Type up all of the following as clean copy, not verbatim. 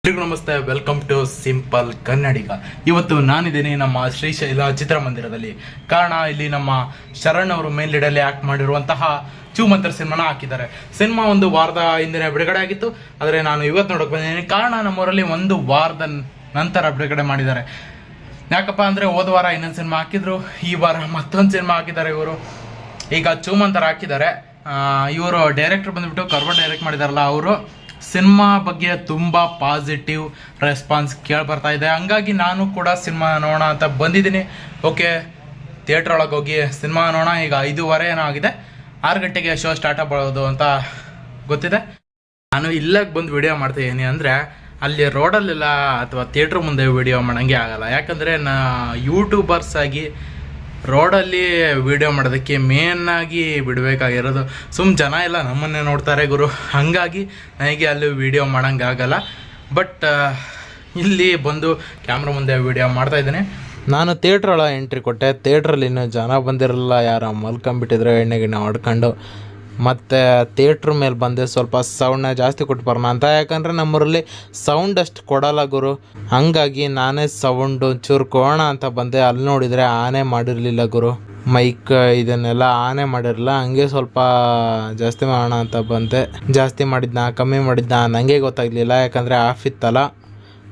ಎಲ್ರಿಗೂ ನಮಸ್ತೆ, welcome to simple ಕನ್ನಡಿಗ. ಇವತ್ತು ನಾನಿದ್ದೀನಿ ನಮ್ಮ ಶ್ರೀಶೈಲ ಚಿತ್ರಮಂದಿರದಲ್ಲಿ. ಕಾರಣ ಇಲ್ಲಿ ನಮ್ಮ ಶರಣ್ ಅವರು ಮೇನ್ ಲೀಡಲ್ಲಿ ಆಕ್ಟ್ ಮಾಡಿರುವಂತಹ ಚೂಮಂತರ್ ಸಿನಿಮಾನ ಹಾಕಿದ್ದಾರೆ. ಸಿನಿಮಾ ಒಂದು ವಾರದ ಹಿಂದಿನ ಬಿಡುಗಡೆ ಆಗಿತ್ತು, ಆದರೆ ನಾನು ಇವತ್ತು ನೋಡೋಕೆ ಬಂದಿದ್ದೀನಿ. ಕಾರಣ ನಮ್ಮೂರಲ್ಲಿ ಒಂದು ವಾರದ ನಂತರ ಬಿಡುಗಡೆ ಮಾಡಿದ್ದಾರೆ. ಯಾಕಪ್ಪ ಅಂದರೆ ಹೋದ ವಾರ ಇನ್ನೊಂದು ಸಿನಿಮಾ ಹಾಕಿದ್ರು, ಈ ವಾರ ಮತ್ತೊಂದು ಸಿನಿಮಾ ಹಾಕಿದ್ದಾರೆ. ಇವರು ಈಗ ಚೂಮಂತರ್ ಹಾಕಿದ್ದಾರೆ. ಇವರು ಡೈರೆಕ್ಟರ್ ಬಂದುಬಿಟ್ಟು ಕರ್ವ ಡೈರೆಕ್ಟ್ ಮಾಡಿದಾರಲ್ಲ, ಅವರು ಸಿನಿಮಾ ಬಗ್ಗೆ ತುಂಬ ಪಾಸಿಟಿವ್ ರೆಸ್ಪಾನ್ಸ್ ಕೇಳಿಬರ್ತಾ ಇದೆ. ಹಂಗಾಗಿ ನಾನು ಕೂಡ ಸಿನಿಮಾ ನೋಡೋಣ ಅಂತ ಬಂದಿದ್ದೀನಿ. ಓಕೆ, ಥಿಯೇಟ್ರ್ ಒಳಗೆ ಹೋಗಿ ಸಿನಿಮಾ ನೋಡೋಣ. ಈಗ 5:15 ಏನೋ ಆಗಿದೆ, 6 ಗಂಟೆಗೆ ಶೋ ಸ್ಟಾರ್ಟ್ ಆಗ್ಬೋದು ಅಂತ ಗೊತ್ತಿದೆ. ನಾನು ಇಲ್ಲಿಗೆ ಬಂದು ವಿಡಿಯೋ ಮಾಡ್ತಾಯಿದ್ದೀನಿ ಅಂದರೆ ಅಲ್ಲಿ ರೋಡಲ್ಲೆಲ್ಲ ಅಥವಾ ಥಿಯೇಟ್ರ್ ಮುಂದೆ ವಿಡಿಯೋ ಮಾಡೋಂಗೆ ಆಗಲ್ಲ. ಯಾಕಂದರೆ ಯೂಟ್ಯೂಬರ್ಸ್ ಆಗಿ ರೋಡಲ್ಲಿ ವಿಡಿಯೋ ಮಾಡೋದಕ್ಕೆ ಮೇನ್ನಾಗಿ ಬಿಡಬೇಕಾಗಿರೋದು. ಜನ ಎಲ್ಲ ನಮ್ಮನ್ನೇ ನೋಡ್ತಾರೆ ಗುರು, ಹಾಗಾಗಿ ನನಗೆ ಅಲ್ಲಿ ವಿಡಿಯೋ ಮಾಡೋಂಗಾಗಲ್ಲ. ಬಟ್ ಇಲ್ಲಿ ಬಂದು ಕ್ಯಾಮ್ರಾ ಮುಂದೆ ವಿಡಿಯೋ ಮಾಡ್ತಾಯಿದ್ದೀನಿ. ನಾನು ಥಿಯೇಟ್ರ್ ಒಳಗೆ ಎಂಟ್ರಿ ಕೊಟ್ಟೆ. ಥಿಯೇಟ್ರಲ್ಲಿ ಇನ್ನೂ ಜನ ಬಂದಿರಲಿಲ್ಲ, ಯಾರೋ ಮಲ್ಕೊಂಬಿಟ್ಟಿದ್ರು ಎಣ್ಣೆ ಗಿಣ್ಣೆ ಹೊಡ್ಕೊಂಡು. ಮತ್ತು ಥಿಯೇಟ್ರ್ ಮೇಲೆ ಬಂದೆ, ಸ್ವಲ್ಪ ಸೌಂಡನ್ನ ಜಾಸ್ತಿ ಕೊಟ್ಟು ಬರೋಣ ಅಂತ. ಯಾಕಂದರೆ ನಮ್ಮೂರಲ್ಲಿ ಸೌಂಡ್ ಅಷ್ಟು ಕೊಡೋಲ್ಲ ಗುರು, ಹಾಗಾಗಿ ನಾನೇ ಸೌಂಡು ಚೂರು ಕೊಡೋಣ ಅಂತ ಬಂದೆ. ಅಲ್ಲಿ ನೋಡಿದರೆ ಆನೆ ಮಾಡಿರಲಿಲ್ಲ ಗುರು, ಮೈಕ್ ಇದನ್ನೆಲ್ಲ ಆನೆ ಮಾಡಿರಲಿಲ್ಲ. ಹಂಗೆ ಸ್ವಲ್ಪ ಜಾಸ್ತಿ ಮಾಡೋಣ ಅಂತ ಬಂದೆ. ಜಾಸ್ತಿ ಮಾಡಿದ್ನ ಕಮ್ಮಿ ಮಾಡಿದ್ನ ನನಗೆ ಗೊತ್ತಾಗಲಿಲ್ಲ, ಯಾಕಂದರೆ ಆಫ್ ಇತ್ತಲ್ಲ,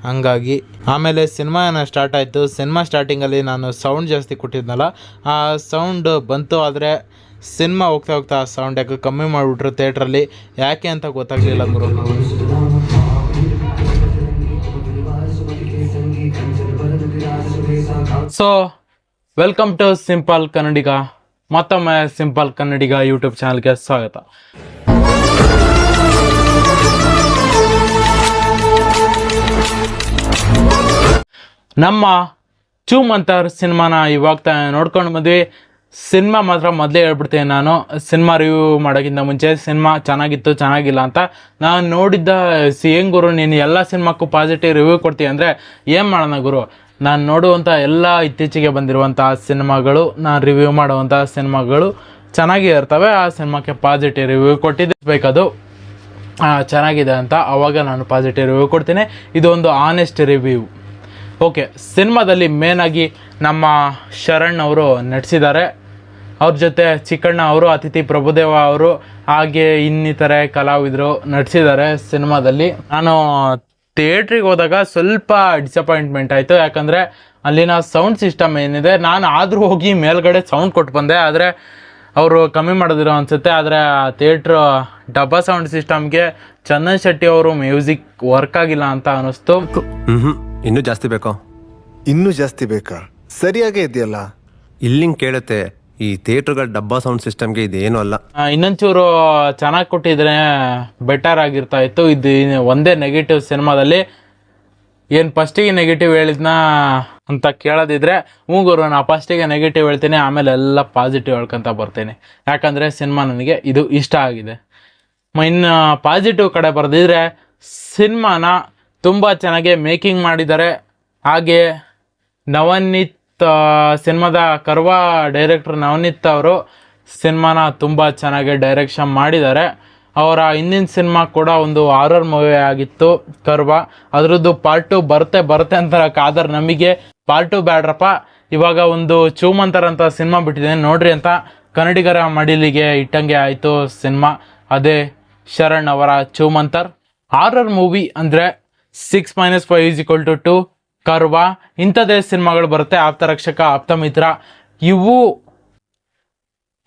ಹಂಗಾಗಿ. ಆಮೇಲೆ ಸಿನಿಮಾ ಸ್ಟಾರ್ಟ್ ಆಯಿತು. ಸಿನಿಮಾ ಸ್ಟಾರ್ಟಿಂಗಲ್ಲಿ ನಾನು ಸೌಂಡ್ ಜಾಸ್ತಿ ಕೊಟ್ಟಿದ್ನಲ್ಲ, ಆ ಸೌಂಡ್ ಬಂತು. ಆದರೆ ಸಿನಿಮಾ ಹೋಗ್ತಾ ಹೋಗ್ತಾ ಸೌಂಡ್ ಯಾಕೆ ಕಮ್ಮಿ ಮಾಡಿಬಿಟ್ರು ಥಿಯೇಟ್ರಲ್ಲಿ, ಯಾಕೆ ಅಂತ ಗೊತ್ತಾಗಲಿಲ್ಲ ಗುರು. ಸೊ ವೆಲ್ಕಮ್ ಟು ಸಿಂಪಲ್ ಕನ್ನಡಿಗ. ಮತ್ತೊಮ್ಮೆ ಸಿಂಪಲ್ ಕನ್ನಡಿಗ ಯೂಟ್ಯೂಬ್ ಚಾನಲ್ಗೆ ಸ್ವಾಗತ. ನಮ್ಮ ಚೂಮಂತರ್ ಸಿನಿಮಾನ ಇವಾಗ ನೋಡ್ಕೊಂಡು ಬಂದ್ವಿ. ಸಿನಿಮಾ ಮಾತ್ರ ಮೊದಲೇ ಹೇಳ್ಬಿಡ್ತೀನಿ, ನಾನು ಸಿನಿಮಾ ರಿವ್ಯೂ ಮಾಡೋಕ್ಕಿಂತ ಮುಂಚೆ ಸಿನಿಮಾ ಚೆನ್ನಾಗಿತ್ತು ಚೆನ್ನಾಗಿಲ್ಲ ಅಂತ. ನಾನು ನೋಡಿದ್ದ ಏನು ಗುರು, ನೀನು ಎಲ್ಲ ಸಿನಿಮಾಕ್ಕೂ ಪಾಸಿಟಿವ್ ರಿವ್ಯೂ ಕೊಡ್ತೀವಿ ಅಂದರೆ ಏನು ಮಾಡೋಣ ಗುರು. ನಾನು ನೋಡುವಂಥ ಎಲ್ಲ ಇತ್ತೀಚೆಗೆ ಬಂದಿರುವಂಥ ಸಿನಿಮಾಗಳು, ನಾನು ರಿವ್ಯೂ ಮಾಡುವಂಥ ಸಿನಿಮಾಗಳು ಚೆನ್ನಾಗೇ ಇರ್ತವೆ. ಆ ಸಿನಿಮಾಕ್ಕೆ ಪಾಸಿಟಿವ್ ರಿವ್ಯೂ ಕೊಟ್ಟಿದ್ದಬೇಕದು ಚೆನ್ನಾಗಿದೆ ಅಂತ, ಆವಾಗ ನಾನು ಪಾಸಿಟಿವ್ ರಿವ್ಯೂ ಕೊಡ್ತೀನಿ. ಇದೊಂದು ಆನೆಸ್ಟ್ ರಿವ್ಯೂ. ಓಕೆ, ಸಿನಿಮಾದಲ್ಲಿ ಮೇನಾಗಿ ನಮ್ಮ ಶರಣ್ ಅವರು ನಟಿಸಿದ್ದಾರೆ. ಅವ್ರ ಜೊತೆ ಚಿಕ್ಕಣ್ಣ ಅವರು, ಅತಿಥಿ ಪ್ರಭುದೇವ ಅವರು, ಹಾಗೆ ಇನ್ನಿತರೆ ಕಲಾವಿದರು ನಟಿಸಿದ್ದಾರೆ ಸಿನಿಮಾದಲ್ಲಿ. ನಾನು ಥಿಯೇಟ್ರಿಗೆ ಹೋದಾಗ ಸ್ವಲ್ಪ ಡಿಸಪಾಯಿಂಟ್ಮೆಂಟ್ ಆಯಿತು, ಯಾಕಂದರೆ ಅಲ್ಲಿನ ಸೌಂಡ್ ಸಿಸ್ಟಮ್ ಏನಿದೆ, ನಾನು ಆದರೂ ಹೋಗಿ ಮೇಲ್ಗಡೆ ಸೌಂಡ್ ಕೊಟ್ಟು ಬಂದೆ, ಆದರೆ ಅವರು ಕಮ್ಮಿ ಮಾಡೋದಿರೋ ಅನಿಸುತ್ತೆ. ಆದರೆ ಥಿಯೇಟ್ರ್ ಡಬ್ಬಾ ಸೌಂಡ್ ಸಿಸ್ಟಮ್ಗೆ ಚಂದನ್ ಶೆಟ್ಟಿ ಅವರು ಮ್ಯೂಸಿಕ್ ವರ್ಕ್ ಆಗಿಲ್ಲ ಅಂತ ಅನ್ನಿಸ್ತು. ಇನ್ನೂ ಜಾಸ್ತಿ ಬೇಕೋ? ಇನ್ನೂ ಜಾಸ್ತಿ ಬೇಕಾ? ಸರಿಯಾಗೇ ಇದೆಯಲ್ಲ. ಇಲ್ಲಿಂಗ್ ಕೇಳುತ್ತೆ, ಈ ಥಿಯೇಟ್ರ್ಗಳ ಡಬ್ಬಾ ಸೌಂಡ್ ಸಿಸ್ಟಮ್ಗೆ ಇದೇನು ಅಲ್ಲ. ಇನ್ನೊಂಚೂರು ಚೆನ್ನಾಗಿ ಕೊಟ್ಟಿದ್ರೆ ಬೆಟರ್ ಆಗಿರ್ತಾ ಇತ್ತು. ಇದು ಒಂದೇ ನೆಗೆಟಿವ್ ಸಿನಿಮಾದಲ್ಲಿ. ಏನು ಫಸ್ಟಿಗೆ ನೆಗೆಟಿವ್ ಹೇಳಿದ್ನ ಅಂತ ಕೇಳೋದಿದ್ರೆ ಗುರು, ನಾನು ಫಸ್ಟಿಗೆ ನೆಗೆಟಿವ್ ಹೇಳ್ತೀನಿ, ಆಮೇಲೆ ಎಲ್ಲ ಪಾಸಿಟಿವ್ ಹೇಳ್ಕೊತ ಬರ್ತೀನಿ. ಯಾಕಂದರೆ ಸಿನಿಮಾ ನನಗೆ ಇದು ಇಷ್ಟ ಆಗಿದೆ. ಇನ್ನು ಪಾಸಿಟಿವ್ ಕಡೆ ಬರೆದಿದ್ರೆ, ಸಿನಿಮಾನ ತುಂಬ ಚೆನ್ನಾಗಿ ಮೇಕಿಂಗ್ ಮಾಡಿದ್ದಾರೆ. ಹಾಗೆ ನವನೀತ್ ಸಿನಿಮಾದ ಕರ್ವ ಡೈರೆಕ್ಟರ್ ನವನೀತ್ ಅವರು ಸಿನಿಮಾನ ತುಂಬ ಚೆನ್ನಾಗಿ ಡೈರೆಕ್ಷನ್ ಮಾಡಿದ್ದಾರೆ. ಅವರ ಹಿಂದಿನ ಸಿನಿಮಾ ಕೂಡ ಒಂದು ಹಾರರ್ ಮೂವಿ ಆಗಿತ್ತು ಕರ್ವ, ಅದರದ್ದು ಪಾರ್ಟ್ 2 ಬರುತ್ತೆ ಅಂತ ಕಾದರ್ ನಮಗೆ ಪಾರ್ಟ್ 2 ಬ್ಯಾಡ್ರಪ್ಪ. ಇವಾಗ ಒಂದು ಚೂಮಂತರ್ ಅಂತ ಸಿನಿಮಾ ಬಿಟ್ಟಿದ್ದೇನೆ, ನೋಡ್ರಿ ಅಂತ ಕನ್ನಡಿಗರ ಮಡಿಲಿಗೆ ಇಟ್ಟಂಗೆ ಆಯಿತು ಸಿನಿಮಾ. ಅದೇ ಶರಣ್ ಅವರ ಚೂಮಂತರ್. ಹಾರರ್ ಮೂವಿ ಅಂದರೆ 6 - 5 = 2, ಕರ್ವ, ಇಂಥದ್ದೇ ಸಿನಿಮಾಗಳು ಬರುತ್ತೆ. ಆಪ್ತರಕ್ಷಕ, ಆಪ್ತಮಿತ್ರ, ಇವು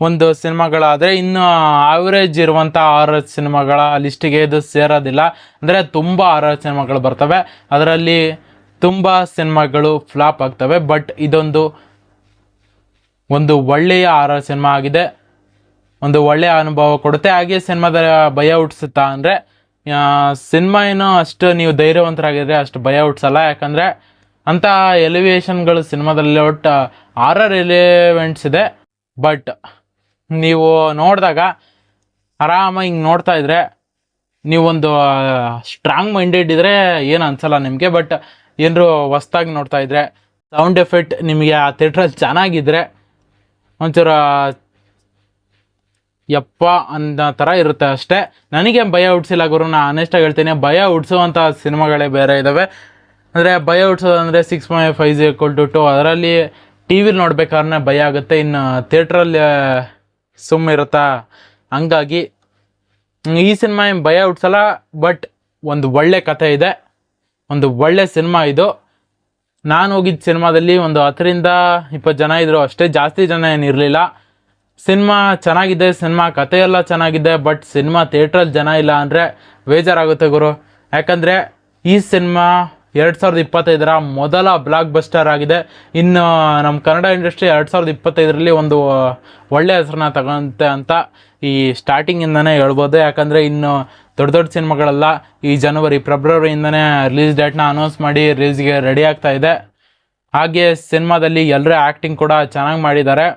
ಒಂದು ಸಿನಿಮಾಗಳಾದರೆ, ಇನ್ನು ಆವ್ರೇಜ್ ಇರುವಂಥ ಹಾರರ್ ಸಿನಿಮಾಗಳ ಲಿಸ್ಟಿಗೆ ಇದು ಸೇರೋದಿಲ್ಲ. ಅಂದರೆ ತುಂಬ ಹಾರರ್ ಸಿನಿಮಾಗಳು ಬರ್ತವೆ, ಅದರಲ್ಲಿ ತುಂಬ ಸಿನಿಮಾಗಳು ಫ್ಲಾಪ್ ಆಗ್ತವೆ. ಬಟ್ ಇದೊಂದು ಒಳ್ಳೆಯ ಹಾರರ್ ಸಿನಿಮಾ ಆಗಿದೆ, ಒಂದು ಒಳ್ಳೆಯ ಅನುಭವ ಕೊಡುತ್ತೆ. ಹಾಗೆ ಸಿನಿಮಾದ ಭಯ ಹುಟ್ಟಿಸುತ್ತಾ ಅಂದರೆ, ಸಿನಿಮಾ ಏನೋ ಅಷ್ಟು ನೀವು ಧೈರ್ಯವಂತರಾಗಿದ್ದರೆ ಅಷ್ಟು ಭಯ ಹುಟ್ಟಿಸಲ್ಲ. ಯಾಕಂದರೆ ಅಂಥ ಎಲಿವೇಶನ್ಗಳು ಸಿನಿಮಾದಲ್ಲಿ ಒಟ್ಟು ಹಾರರ್ ಎಲಿವೆಂಟ್ಸ್ ಇದೆ. ಬಟ್ ನೀವು ನೋಡಿದಾಗ ಆರಾಮಾಗಿ ಹಿಂಗೆ ನೋಡ್ತಾ ಇದ್ರೆ, ನೀವೊಂದು ಸ್ಟ್ರಾಂಗ್ ಮೈಂಡೆಡ್ ಇದ್ದರೆ ಏನು ಅನಿಸಲ್ಲ ನಿಮಗೆ. ಬಟ್ ಏನರು ಹೊಸ್ದಾಗಿ ನೋಡ್ತಾ ಇದ್ರೆ, ಸೌಂಡ್ ಎಫೆಕ್ಟ್ ನಿಮಗೆ ಆ ಥಿಯೇಟ್ರಲ್ಲಿ ಚೆನ್ನಾಗಿದ್ದರೆ, ಒಂಚೂರು ಯಪ್ಪ ಅನ್ನೋ ಥರ ಇರುತ್ತೆ ಅಷ್ಟೇ. ನನಗೆ ಭಯ ಹುಡ್ಸಿಲ್ಲ ಗುರು, ನಾನು ಆನೆಸ್ಟಾಗಿ ಹೇಳ್ತೀನಿ. ಭಯ ಹುಡ್ಸುವಂಥ ಸಿನಿಮಾಗಳೇ ಬೇರೆ ಇದ್ದಾವೆ. ಅಂದರೆ ಭಯ ಹುಡ್ಸೋದಂದರೆ 6.5 ಅದರಲ್ಲಿ ಟಿ ವಿಲಿ ನೋಡ್ಬೇಕಾದ್ರೆ ಭಯ ಆಗುತ್ತೆ, ಇನ್ನು ಥಿಯೇಟ್ರಲ್ಲಿ ಸುಮ್ಮಿರುತ್ತಾ. ಹಂಗಾಗಿ ಈ ಸಿನಿಮಾ ಏನು ಭಯ ಹುಡ್ಸಲ್ಲ, ಬಟ್ ಒಂದು ಒಳ್ಳೆ ಕಥೆ ಇದೆ, ಒಂದು ಒಳ್ಳೆ ಸಿನಿಮಾ ಇದು. ನಾನು ಹೋಗಿದ್ದ ಸಿನಿಮಾದಲ್ಲಿ ಒಂದು 10-20 ಜನ ಇದ್ದರು ಅಷ್ಟೇ, ಜಾಸ್ತಿ ಜನ ಏನಿರಲಿಲ್ಲ. ಸಿನಿಮಾ ಚೆನ್ನಾಗಿದೆ, ಸಿನಿಮಾ ಕಥೆ ಎಲ್ಲ ಚೆನ್ನಾಗಿದೆ, ಬಟ್ ಸಿನಿಮಾ ಥಿಯೇಟ್ರಲ್ಲಿ ಜನ ಇಲ್ಲ ಅಂದರೆ ಬೇಜಾರಾಗುತ್ತೆ ಗುರು. ಯಾಕಂದರೆ ಈ ಸಿನಿಮಾ 2025 ಮೊದಲ ಬ್ಲಾಕ್ ಬಸ್ಟರ್ ಆಗಿದೆ. ಇನ್ನು ನಮ್ಮ ಕನ್ನಡ ಇಂಡಸ್ಟ್ರಿ 2025 ಒಂದು ಒಳ್ಳೆಯ ಹೆಸರನ್ನ ತಗೊಂತೆ ಅಂತ ಈ ಸ್ಟಾರ್ಟಿಂಗಿಂದನೇ ಹೇಳ್ಬೋದು. ಯಾಕಂದರೆ ಇನ್ನು ದೊಡ್ಡ ದೊಡ್ಡ ಸಿನಿಮಾಗಳೆಲ್ಲ ಈ ಫೆಬ್ರವರಿಯಿಂದನೇ ರಿಲೀಸ್ ಡೇಟ್ನ ಅನೌನ್ಸ್ ಮಾಡಿ ರಿಲೀಸ್ಗೆ ರೆಡಿ ಆಗ್ತಾ ಇದೆ. ಹಾಗೆ ಸಿನಿಮಾದಲ್ಲಿ ಎಲ್ಲರೂ ಆ್ಯಕ್ಟಿಂಗ್ ಕೂಡ ಚೆನ್ನಾಗಿ ಮಾಡಿದ್ದಾರೆ.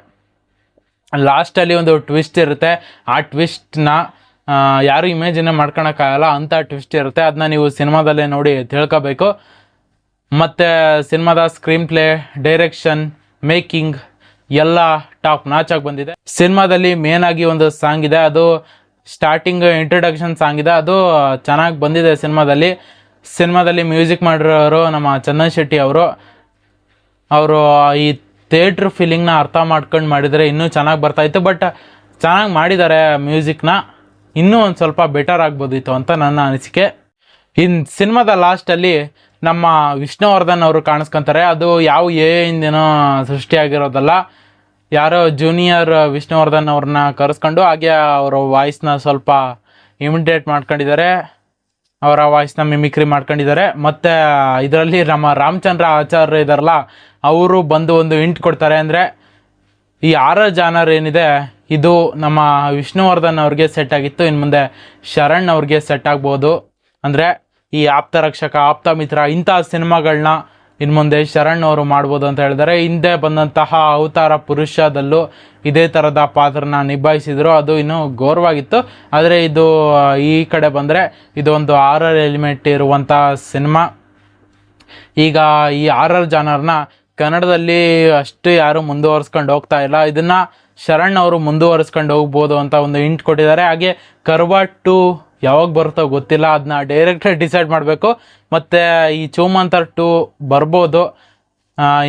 ಲಾಸ್ಟಲ್ಲಿ ಒಂದು ಟ್ವಿಸ್ಟ್ ಇರುತ್ತೆ, ಆ ಟ್ವಿಸ್ಟ್ನ ಯಾರು ಇಮೇಜಿನೇ ಮಾಡ್ಕೊಳಕ್ಕಾಗಲ್ಲ, ಅಂಥ ಟ್ವಿಸ್ಟ್ ಇರುತ್ತೆ. ಅದನ್ನ ನೀವು ಸಿನಿಮಾದಲ್ಲೇ ನೋಡಿ ತಿಳ್ಕೋಬೇಕು. ಮತ್ತು ಸಿನಿಮಾದ ಸ್ಕ್ರೀನ್ ಪ್ಲೇ, ಡೈರೆಕ್ಷನ್, ಮೇಕಿಂಗ್ ಎಲ್ಲ ಟಾಪ್ ನಾಚಾಗಿ ಬಂದಿದೆ. ಸಿನಿಮಾದಲ್ಲಿ ಮೇನ್ ಆಗಿ ಒಂದು ಸಾಂಗ್ ಇದೆ, ಅದು ಸ್ಟಾರ್ಟಿಂಗ್ ಇಂಟ್ರೊಡಕ್ಷನ್ ಸಾಂಗ್ ಇದೆ, ಅದು ಚೆನ್ನಾಗಿ ಬಂದಿದೆ. ಸಿನಿಮಾದಲ್ಲಿ ಮ್ಯೂಸಿಕ್ ಮಾಡಿರೋರು ನಮ್ಮ ಚಂದನ್ ಶೆಟ್ಟಿ ಅವರು ಈ ಥಿಯೇಟ್ರ್ ಫೀಲಿಂಗ್ನ ಅರ್ಥ ಮಾಡ್ಕೊಂಡು ಮಾಡಿದರೆ ಇನ್ನೂ ಚೆನ್ನಾಗಿ ಬರ್ತಾಯಿತ್ತು. ಬಟ್ ಚೆನ್ನಾಗಿ ಮಾಡಿದ್ದಾರೆ, ಮ್ಯೂಸಿಕ್ನ ಇನ್ನೂ ಒಂದು ಸ್ವಲ್ಪ ಬೆಟರ್ ಆಗ್ಬೋದಿತ್ತು ಅಂತ ನನ್ನ ಅನಿಸಿಕೆ. ಇನ್ನು ಸಿನಿಮಾದ ಲಾಸ್ಟಲ್ಲಿ ನಮ್ಮ ವಿಷ್ಣುವರ್ಧನ್ ಅವರು ಕಾಣಿಸ್ಕೊತಾರೆ. ಅದು ಯಾವ ಇಂದೇನೋ ಸೃಷ್ಟಿಯಾಗಿರೋದಲ್ಲ, ಯಾರೋ ಜೂನಿಯರ್ ವಿಷ್ಣುವರ್ಧನ್ ಅವ್ರನ್ನ ಕರೆಸ್ಕೊಂಡು ಹಾಗೆ ಅವರ ವಾಯ್ಸ್ನ ಸ್ವಲ್ಪ ಇಮಿಟೇಟ್ ಮಾಡ್ಕೊಂಡಿದ್ದಾರೆ, ಅವರ ವಾಯ್ಸ್ನ ಮಿಮಿಕ್ರಿ ಮಾಡ್ಕೊಂಡಿದ್ದಾರೆ. ಮತ್ತು ಇದರಲ್ಲಿ ನಮ್ಮ ರಾಮಚಂದ್ರ ಆಚಾರ್ಯ ಇದ್ದಾರಲ್ಲ, ಅವರು ಬಂದು ಒಂದು ಹಿಂಟ್ ಕೊಡ್ತಾರೆ. ಅಂದರೆ ಈ ಆರರ್ ಜಾನರ್ ಏನಿದೆ ಇದು ನಮ್ಮ ವಿಷ್ಣುವರ್ಧನ್ ಅವ್ರಿಗೆ ಸೆಟ್ ಆಗಿತ್ತು, ಇನ್ನು ಮುಂದೆ ಶರಣ್ ಅವ್ರಿಗೆ ಸೆಟ್ ಆಗ್ಬೋದು. ಅಂದರೆ ಈ ಆಪ್ತ ರಕ್ಷಕ, ಆಪ್ತ ಮಿತ್ರ ಇಂಥ ಸಿನಿಮಾಗಳನ್ನ ಇನ್ನು ಮುಂದೆ ಶರಣ್ ಅವರು ಮಾಡ್ಬೋದು ಅಂತ ಹೇಳಿದ್ದಾರೆ. ಹಿಂದೆ ಬಂದಂತಹ ಅವತಾರ ಪುರುಷದಲ್ಲೂ ಇದೇ ಥರದ ಪಾತ್ರನ ನಿಭಾಯಿಸಿದ್ರು, ಅದು ಇನ್ನೂ ಗೌರವಾಗಿತ್ತು. ಆದರೆ ಇದು ಈ ಕಡೆ ಬಂದರೆ ಇದು ಒಂದು ಆರರ್ ಎಲಿಮೆಂಟ್ ಇರುವಂಥ ಸಿನಿಮಾ. ಈಗ ಈ ಆರರ್ ಜಾನರ್ನ ಕನ್ನಡದಲ್ಲಿ ಅಷ್ಟು ಯಾರು ಮುಂದುವರಿಸ್ಕೊಂಡು ಹೋಗ್ತಾ ಇಲ್ಲ, ಇದನ್ನು ಶರಣ್ ಅವರು ಮುಂದುವರಿಸ್ಕೊಂಡು ಹೋಗ್ಬೋದು ಅಂತ ಒಂದು ಹಿಂಟ್ ಕೊಟ್ಟಿದ್ದಾರೆ. ಹಾಗೆ ಕರ್ವಾ 2 ಯಾವಾಗ ಬರುತ್ತೋ ಗೊತ್ತಿಲ್ಲ, ಅದನ್ನ ಡೈರೆಕ್ಟರ್ ಡಿಸೈಡ್ ಮಾಡಬೇಕು. ಮತ್ತು ಈ ಚೂಮಂತರ್ 2 ಬರ್ಬೋದು,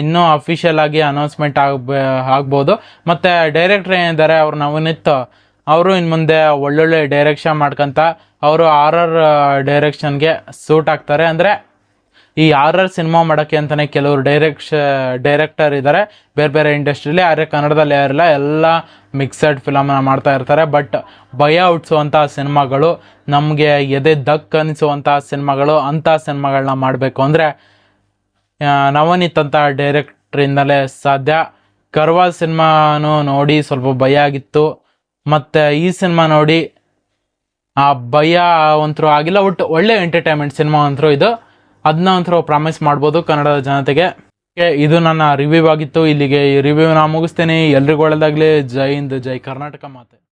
ಇನ್ನೂ ಅಫಿಷಿಯಲ್ ಆಗಿ ಅನೌನ್ಸ್ಮೆಂಟ್ ಆಗ್ಬೋದು. ಮತ್ತು ಡೈರೆಕ್ಟ್ರ್ ಏನಿದ್ದಾರೆ ಅವ್ರು ನವನೀತ್ ಅವರು ಇನ್ನು ಮುಂದೆ ಒಳ್ಳೊಳ್ಳೆ ಡೈರೆಕ್ಷನ್ ಮಾಡ್ಕೊತ ಅವರು ಆರರ್ ಡೈರೆಕ್ಷನ್ಗೆ ಸೂಟ್ ಆಗ್ತಾರೆ. ಅಂದರೆ ಈ ಆರರ್ ಸಿನಿಮಾ ಮಾಡೋಕ್ಕೆ ಅಂತಲೇ ಕೆಲವರು ಡೈರೆಕ್ಟರ್ ಇದ್ದಾರೆ ಬೇರೆ ಬೇರೆ ಇಂಡಸ್ಟ್ರಿಲಿ, ಆದರೆ ಕನ್ನಡದಲ್ಲಿ ಯಾರಿಲ್ಲ, ಎಲ್ಲ ಮಿಕ್ಸಡ್ ಫಿಲಮ್ನ ಮಾಡ್ತಾ ಇರ್ತಾರೆ. ಬಟ್ ಭಯ ಹುಟ್ಟಿಸುವಂಥ ಸಿನಿಮಾಗಳು, ನಮಗೆ ಎದೆ ದಕ್ ಅನಿಸುವಂಥ ಸಿನಿಮಾಗಳು, ಅಂಥ ಸಿನಿಮಾಗಳನ್ನ ಮಾಡಬೇಕು ಅಂದರೆ ನವನೀತ್ ಅಂತ ಡೈರೆಕ್ಟ್ರಿಂದಲೇ ಸಾಧ್ಯ. ಕರ್ವಾ ಸಿನಿಮಾನು ನೋಡಿ ಸ್ವಲ್ಪ ಭಯ ಆಗಿತ್ತು, ಮತ್ತು ಈ ಸಿನಿಮಾ ನೋಡಿ ಆ ಭಯ ಒಂಥರ ಆಗಿಲ್ಲ. ಒಟ್ಟು ಒಳ್ಳೆ ಎಂಟರ್ಟೈನ್ಮೆಂಟ್ ಸಿನಿಮಾ ಅಂತರೂ ಇದು, ಅದನ್ನ ಒಂಥರ ಪ್ರಾಮಿಸ್ ಮಾಡ್ಬೋದು ಕನ್ನಡದ ಜನತೆಗೆ. ಇದು ನನ್ನ ರಿವ್ಯೂ ಆಗಿತ್ತು. ಇಲ್ಲಿಗೆ ಈ ರಿವ್ಯೂನ ಮುಗಿಸ್ತೇನೆ. ಎಲ್ರಿಗೂ ಒಳ್ಳೆದಾಗಲಿ. ಜೈ ಹಿಂದ್, ಜೈ ಕರ್ನಾಟಕ ಮಾತೆ.